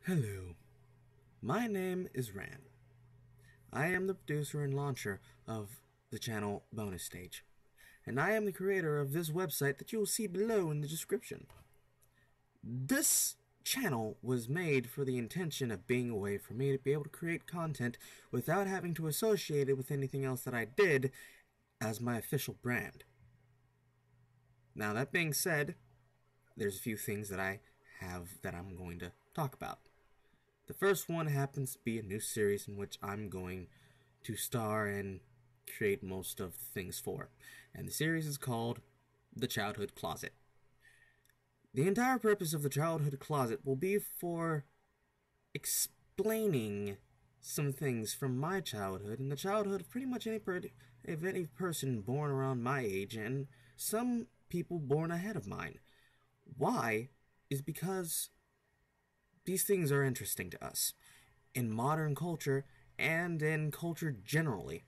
Hello, my name is Ran. I am the producer and launcher of the channel Bonus Stage, and I am the creator of this website that you will see below in the description. This channel was made for the intention of being a way for me to be able to create content without having to associate it with anything else that I did as my official brand. Now, that being said, there's a few things that I have that I'm going to talk about. The first one happens to be a new series in which I'm going to star and create most of the things for. And the series is called The Childhood Closet. The entire purpose of The Childhood Closet will be for explaining some things from my childhood and the childhood of pretty much any person born around my age and some people born ahead of mine. Why? Is because these things are interesting to us in modern culture and in culture generally.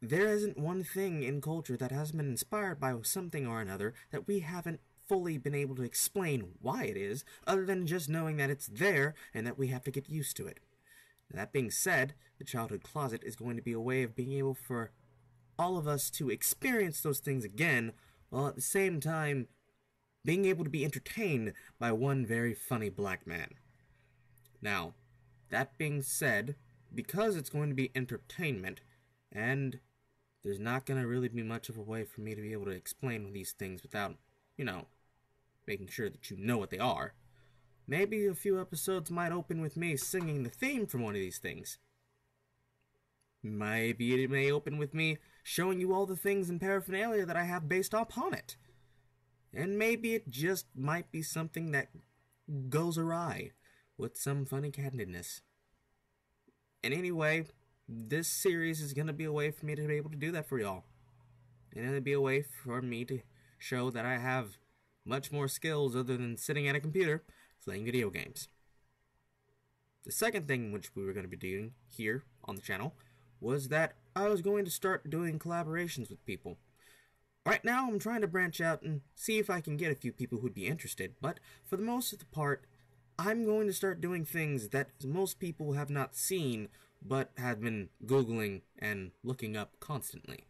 There isn't one thing in culture that hasn't been inspired by something or another that we haven't fully been able to explain why it is, other than just knowing that it's there and that we have to get used to it. That being said, the Childhood Closet is going to be a way of being able for all of us to experience those things again, while at the same time being able to be entertained by one very funny black man. Now, that being said, because it's going to be entertainment, and there's not going to really be much of a way for me to be able to explain these things without, making sure that you know what they are, maybe a few episodes might open with me singing the theme from one of these things. Maybe it may open with me showing you all the things and paraphernalia that I have based upon it. And maybe it just might be something that goes awry with some funny candidness. And anyway, this series is going to be a way for me to be able to do that for y'all. And it'll be a way for me to show that I have much more skills other than sitting at a computer playing video games. The second thing which we were going to be doing here on the channel was that I was going to start doing collaborations with people. Right now, I'm trying to branch out and see if I can get a few people who'd be interested, but for the most of the part, I'm going to start doing things that most people have not seen, but have been Googling and looking up constantly.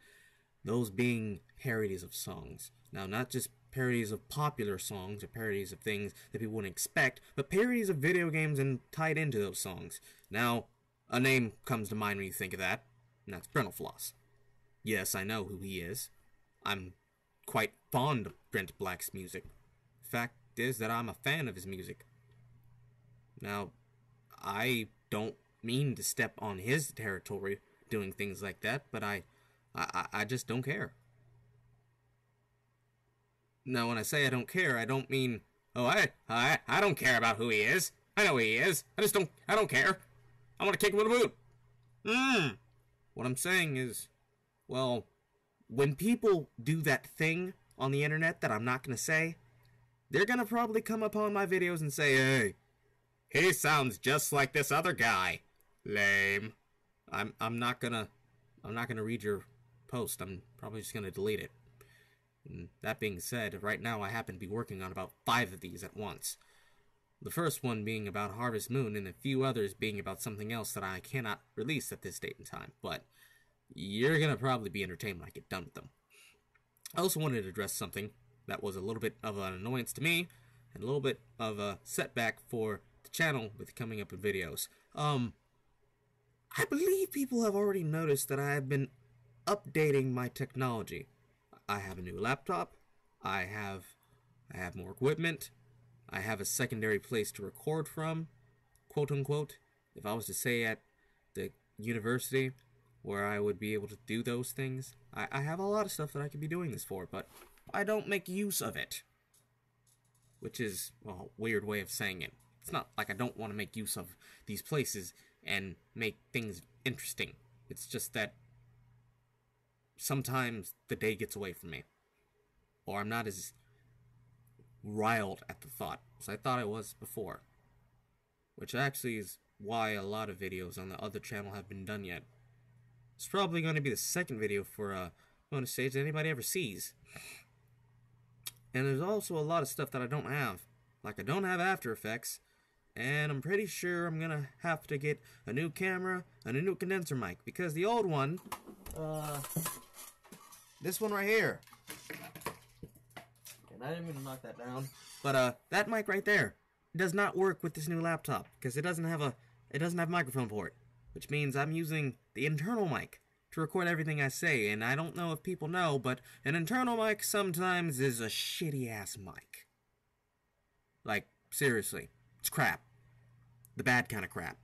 Those being parodies of songs. Now, not just parodies of popular songs or parodies of things that people wouldn't expect, but parodies of video games and tied into those songs. Now, a name comes to mind when you think of that, and that's Brent Floss. Yes, I know who he is. I'm quite fond of Brent Black's music. Fact is that I'm a fan of his music. Now, I don't mean to step on his territory doing things like that, but I just don't care. Now, when I say I don't care, I don't mean, I don't care about who he is. I know who he is. I don't care. I want to kick him in the boot. What I'm saying is, well, when people do that thing on the internet that I'm not going to say, they're going to probably come upon my videos and say, hey, he sounds just like this other guy. Lame. I'm not gonna read your post. I'm probably just gonna delete it. And that being said, right now I happen to be working on about 5 of these at once. The first one being about Harvest Moon, and a few others being about something else that I cannot release at this date and time. But you're gonna probably be entertained when I get done with them. I also wanted to address something that was a little bit of an annoyance to me, and a little bit of a setback for the channel with coming up in videos. I believe people have already noticed that I have been updating my technology. I have a new laptop, I have more equipment, I have a secondary place to record from, quote unquote, if I was to say at the university where I would be able to do those things. I have a lot of stuff that I could be doing this for, but I don't make use of it. Which is, well, a weird way of saying it. It's not like I don't want to make use of these places and make things interesting. It's just that sometimes the day gets away from me. Or I'm not as riled at the thought as I thought I was before. Which actually is why a lot of videos on the other channel have been done yet. It's probably going to be the second video for bonus stage that anybody ever sees. And there's also a lot of stuff that I don't have. Like, I don't have After Effects, And I'm pretty sure I'm gonna have to get a new camera and a new condenser mic, because the old one, this one right here, and I didn't mean to knock that down, but that mic right there does not work with this new laptop because it doesn't have a microphone port, which means I'm using the internal mic to record everything I say. And I don't know if people know, but an internal mic sometimes is a shitty ass mic. Like, seriously, it's crap. The bad kind of crap.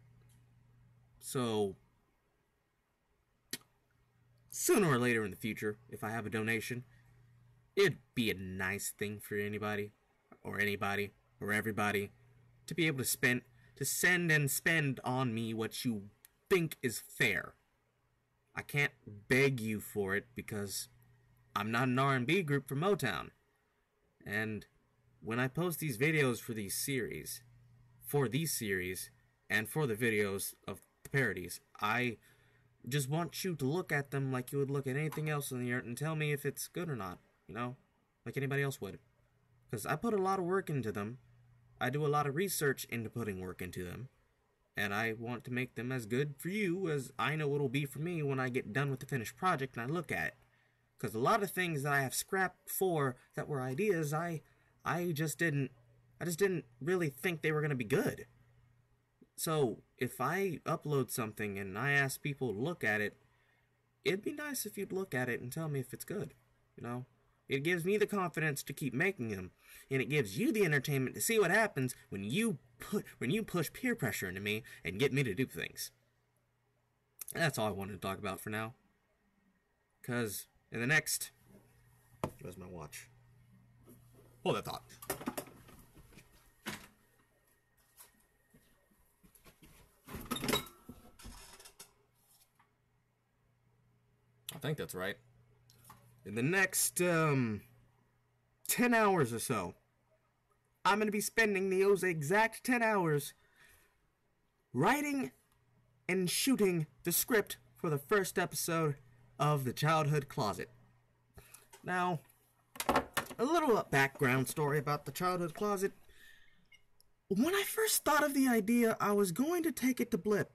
So, sooner or later in the future, if I have a donation, it'd be a nice thing for anybody, or everybody, to be able to send and spend on me what you think is fair. I can't beg you for it because I'm not an R&B group for Motown. And when I post these videos for these series, and for the videos of the parodies, I just want you to look at them like you would look at anything else on the earth and tell me if it's good or not, you know, like anybody else would. Because I put a lot of work into them. I do a lot of research into putting work into them. And I want to make them as good for you as I know it'll be for me when I get done with the finished project and I look at it. Because a lot of things that I have scrapped before that were ideas, I just didn't really think they were going to be good. So, if I upload something and I ask people to look at it, it'd be nice if you'd look at it and tell me if it's good, you know? It gives me the confidence to keep making them, and it gives you the entertainment to see what happens when you push peer pressure into me and get me to do things. That's all I wanted to talk about for now. Because in the next... Where's my watch? Hold that thought. I think that's right. In the next, 10 hours or so, I'm going to be spending those exact 10 hours writing and shooting the script for the first episode of The Childhood Closet. Now, a little background story about The Childhood Closet. When I first thought of the idea, I was going to take it to Blip.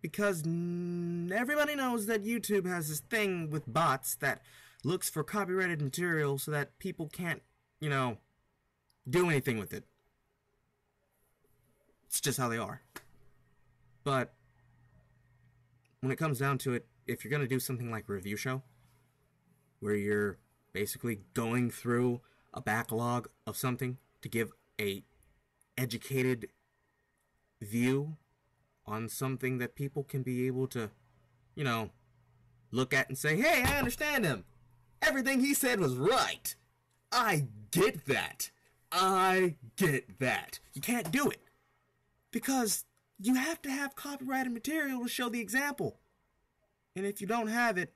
Because everybody knows that YouTube has this thing with bots that looks for copyrighted material so that people can't, you know, do anything with it. It's just how they are. But when it comes down to it, if you're going to do something like a review show, where you're basically going through a backlog of something to give a educated view on something that people can be able to, you know, look at and say, hey, I understand him. Everything he said was right. I get that. I get that. You can't do it. Because you have to have copyrighted material to show the example. And if you don't have it,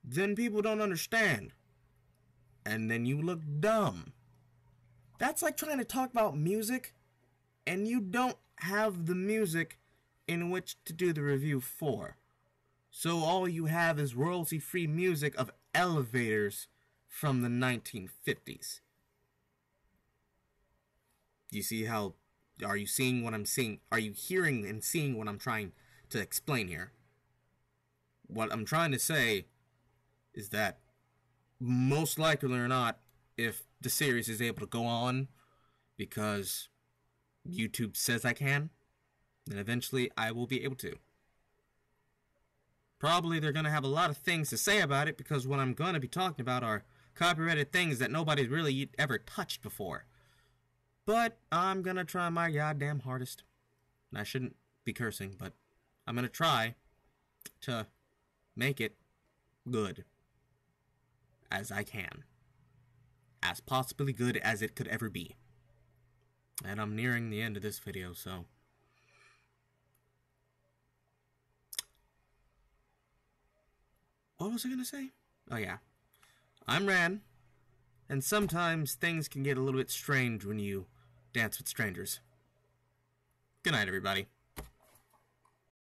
then people don't understand. And then you look dumb. That's like trying to talk about music and you don't have the music in which to do the review for. So all you have is royalty-free music of elevators from the 1950s. Do you see how... Are you seeing what I'm seeing? Are you hearing and seeing what I'm trying to explain here? What I'm trying to say is that most likely or not, if the series is able to go on because YouTube says I can, then eventually I will be able to. Probably they're going to have a lot of things to say about it because what I'm going to be talking about are copyrighted things that nobody's really ever touched before. But I'm going to try my goddamn hardest. And I shouldn't be cursing, but I'm going to try to make it good as I can. As possibly good as it could ever be. And I'm nearing the end of this video, so... What was I gonna say? Oh yeah. I'm Ran, and sometimes things can get a little bit strange when you dance with strangers. Good night, everybody.